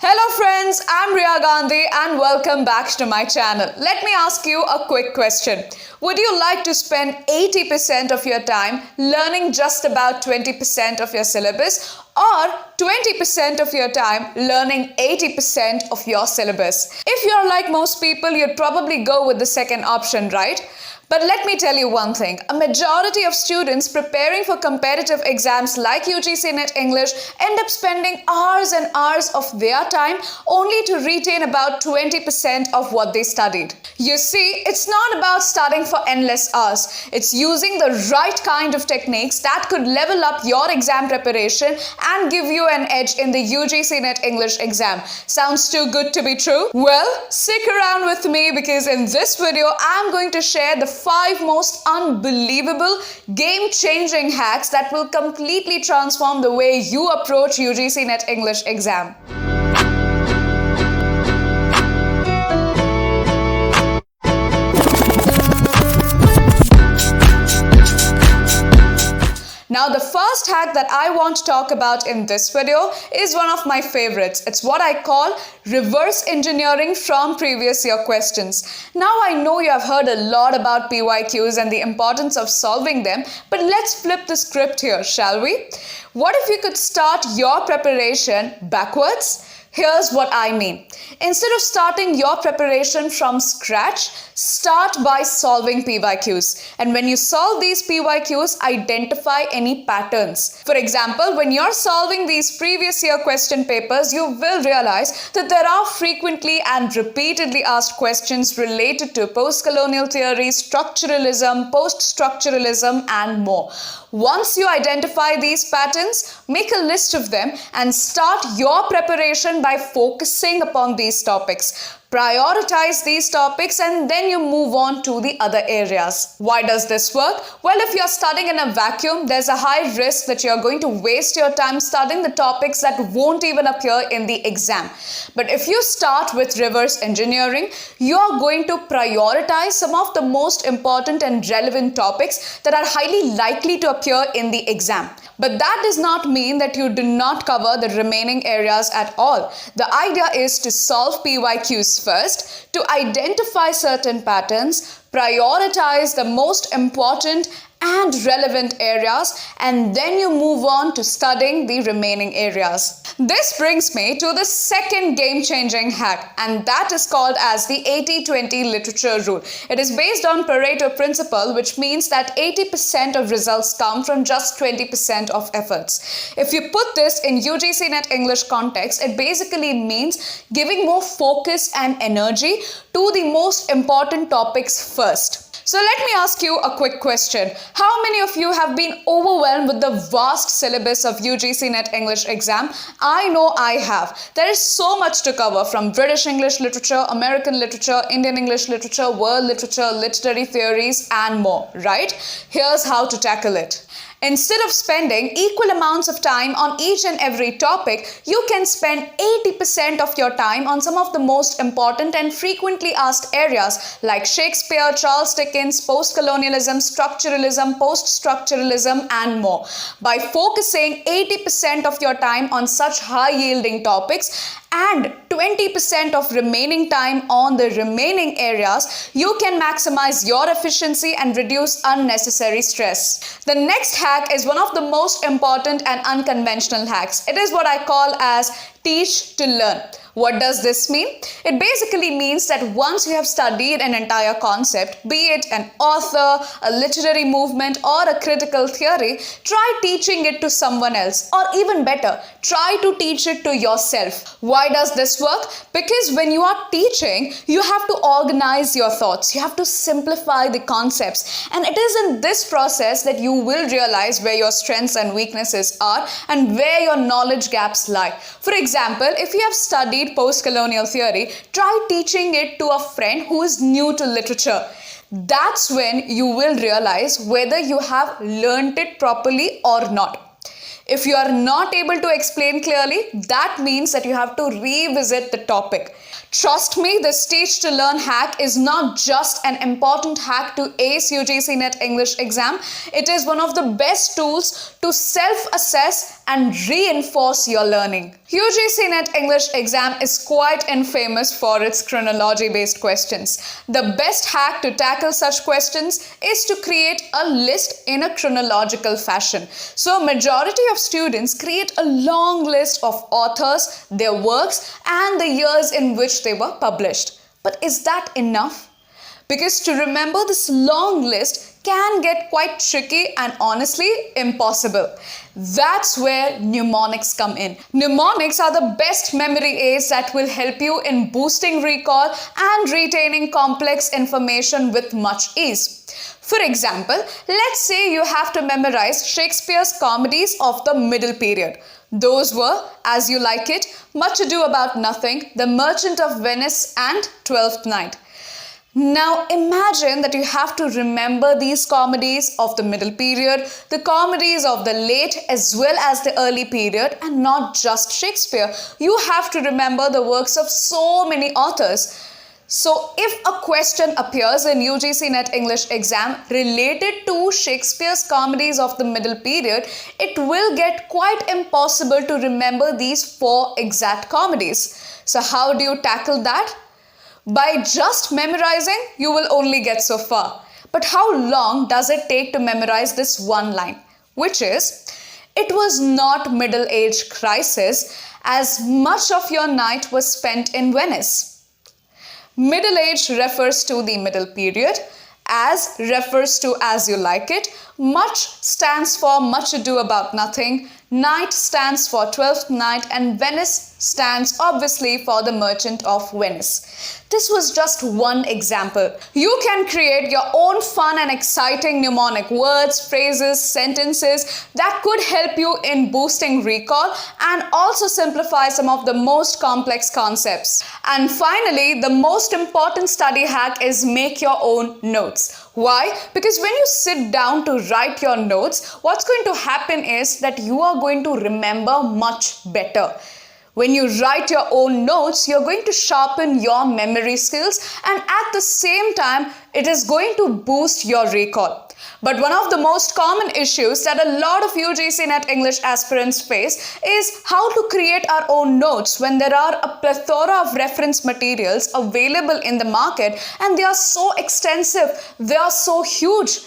Hello friends, I'm Riya Gandhi and welcome back to my channel. Let me ask you a quick question. Would you like to spend 80% of your time learning just about 20% of your syllabus, or 20% of your time learning 80% of your syllabus? If you're like most people, you'd probably go with the second option, right? But let me tell you one thing, a majority of students preparing for competitive exams like UGC-NET English end up spending hours and hours of their time only to retain about 20% of what they studied. You see, it's not about studying for endless hours. It's using the right kind of techniques that could level up your exam preparation and give you an edge in the UGC-NET English exam. Sounds too good to be true? Well, stick around with me because in this video, I'm going to share the 5 most unbelievable, game-changing hacks that will completely transform the way you approach UGC-NET English exam. Now, the first hack that I want to talk about in this video is one of my favorites. It's what I call reverse engineering from previous year questions. Now, I know you have heard a lot about PYQs and the importance of solving them, but let's flip the script here, shall we? What if you could start your preparation backwards? Here's what I mean. Instead of starting your preparation from scratch, start by solving PYQs. And when you solve these PYQs, identify any patterns. For example, when you're solving these previous year question papers, you will realize that there are frequently and repeatedly asked questions related to post-colonial theory, structuralism, post-structuralism, and more. Once you identify these patterns, make a list of them and start your preparation by focusing upon these topics. Prioritize these topics and then you move on to the other areas. Why does this work? Well, if you're studying in a vacuum, there's a high risk that you're going to waste your time studying the topics that won't even appear in the exam. But if you start with reverse engineering, you're going to prioritize some of the most important and relevant topics that are highly likely to appear in the exam. But that does not mean that you do not cover the remaining areas at all. The idea is to solve PYQs first, to identify certain patterns, prioritize the most important and relevant areas, and then you move on to studying the remaining areas. This brings me to the second game-changing hack, and that is called as the 80-20 literature rule. It is based on Pareto principle, which means that 80% of results come from just 20% of efforts. If you put this in UGC-NET English context, it basically means giving more focus and energy to the most important topics first. So let me ask you a quick question. How many of you have been overwhelmed with the vast syllabus of UGC-NET English exam? I know I have. There is so much to cover, from British English literature, American literature, Indian English literature, world literature, literary theories, and more, right? Here's how to tackle it. Instead of spending equal amounts of time on each and every topic, you can spend 80% of your time on some of the most important and frequently asked areas like Shakespeare, Charles Dickens, post-colonialism, structuralism, post-structuralism, and more. By focusing 80% of your time on such high-yielding topics and 20% of remaining time on the remaining areas, you can maximize your efficiency and reduce unnecessary stress. The next hack is one of the most important and unconventional hacks. It is what I call as teach to learn. What does this mean? It basically means that once you have studied an entire concept, be it an author, a literary movement, or a critical theory, try teaching it to someone else, or even better, try to teach it to yourself. Why does this work? Because when you are teaching, you have to organize your thoughts. You have to simplify the concepts. And it is in this process that you will realize where your strengths and weaknesses are and where your knowledge gaps lie. For example, if you have studied post-colonial theory, try teaching it to a friend who is new to literature. That's when you will realize whether you have learned it properly or not. If you are not able to explain clearly, that means that you have to revisit the topic. Trust me, this teach to learn hack is not just an important hack to ace UGC-NET English exam. It is one of the best tools to self-assess and reinforce your learning. UGC-NET English exam is quite infamous for its chronology-based questions. The best hack to tackle such questions is to create a list in a chronological fashion. So majority of students create a long list of authors, their works, and the years in which they were published. But is that enough? Because to remember this long list can get quite tricky and honestly impossible. That's where mnemonics come in. Mnemonics are the best memory aids that will help you in boosting recall and retaining complex information with much ease. For example, let's say you have to memorize Shakespeare's comedies of the middle period. Those were As You Like It, Much Ado About Nothing, The Merchant of Venice, and Twelfth Night. Now imagine that you have to remember these comedies of the middle period, the comedies of the late as well as the early period, and not just Shakespeare. You have to remember the works of so many authors. So if a question appears in UGC-NET English exam related to Shakespeare's comedies of the middle period, it will get quite impossible to remember these 4 exact comedies. So how do you tackle that? By just memorizing, you will only get so far. But how long does it take to memorize this one line? Which is, it was not middle-age crisis as much of your night was spent in Venice. Middle age refers to the middle period. As refers to As You Like It. Much stands for Much Ado About Nothing. Night stands for Twelfth Night, and Venice stands obviously for The Merchant of Venice. This was just one example. You can create your own fun and exciting mnemonic words, phrases, sentences that could help you in boosting recall and also simplify some of the most complex concepts. And finally, the most important study hack is make your own notes. Why? Because when you sit down to write your notes, what's going to happen is that you are going to remember much better. When you write your own notes, you're going to sharpen your memory skills, and at the same time, it is going to boost your recall. But one of the most common issues that a lot of UGC-NET English aspirants face is how to create our own notes when there are a plethora of reference materials available in the market, and they are so extensive, they are so huge.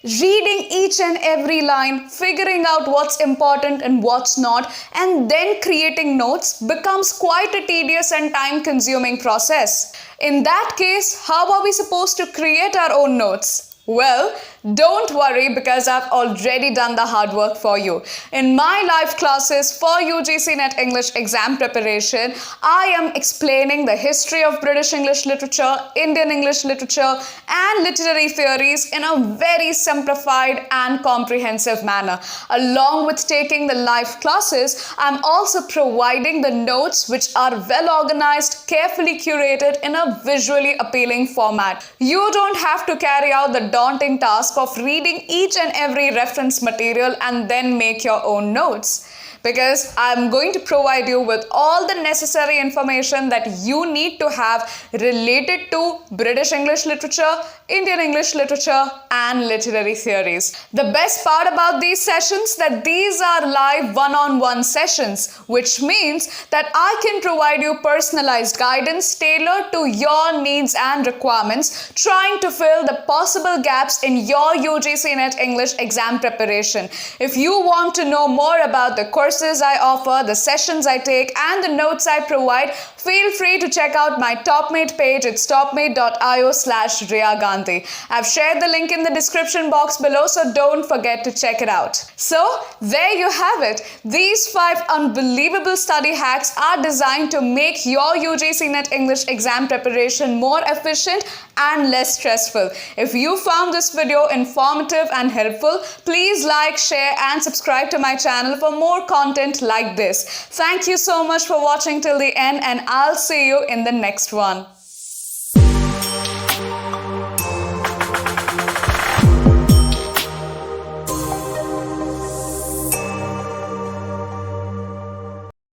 Reading each and every line, figuring out what's important and what's not, and then creating notes becomes quite a tedious and time-consuming process. In that case, how are we supposed to create our own notes? Well, don't worry, because I've already done the hard work for you. In my live classes for UGC-NET English exam preparation, I am explaining the history of British English literature, Indian English literature, and literary theories in a very simplified and comprehensive manner. Along with taking the live classes, I'm also providing the notes which are well organized, carefully curated in a visually appealing format. You don't have to carry out the daunting task of reading each and every reference material and then make your own notes, because I'm going to provide you with all the necessary information that you need to have related to British English literature, Indian English literature, and literary theories. The best part about these sessions that these are live one-on-one sessions, which means that I can provide you personalized guidance tailored to your needs and requirements, trying to fill the possible gaps in your UGC-NET English exam preparation. If you want to know more about the courses I offer, the sessions I take, and the notes I provide, feel free to check out my TopMate page. It's topmate.io/Riya Gandhi. I've shared the link in the description box below, so don't forget to check it out. So there you have it. These 5 unbelievable study hacks are designed to make your UGC-NET English exam preparation more efficient and less stressful. If you found this video informative and helpful, please like, share, and subscribe to my channel for more content like this. Thank you so much for watching till the end, and I'll see you in the next one.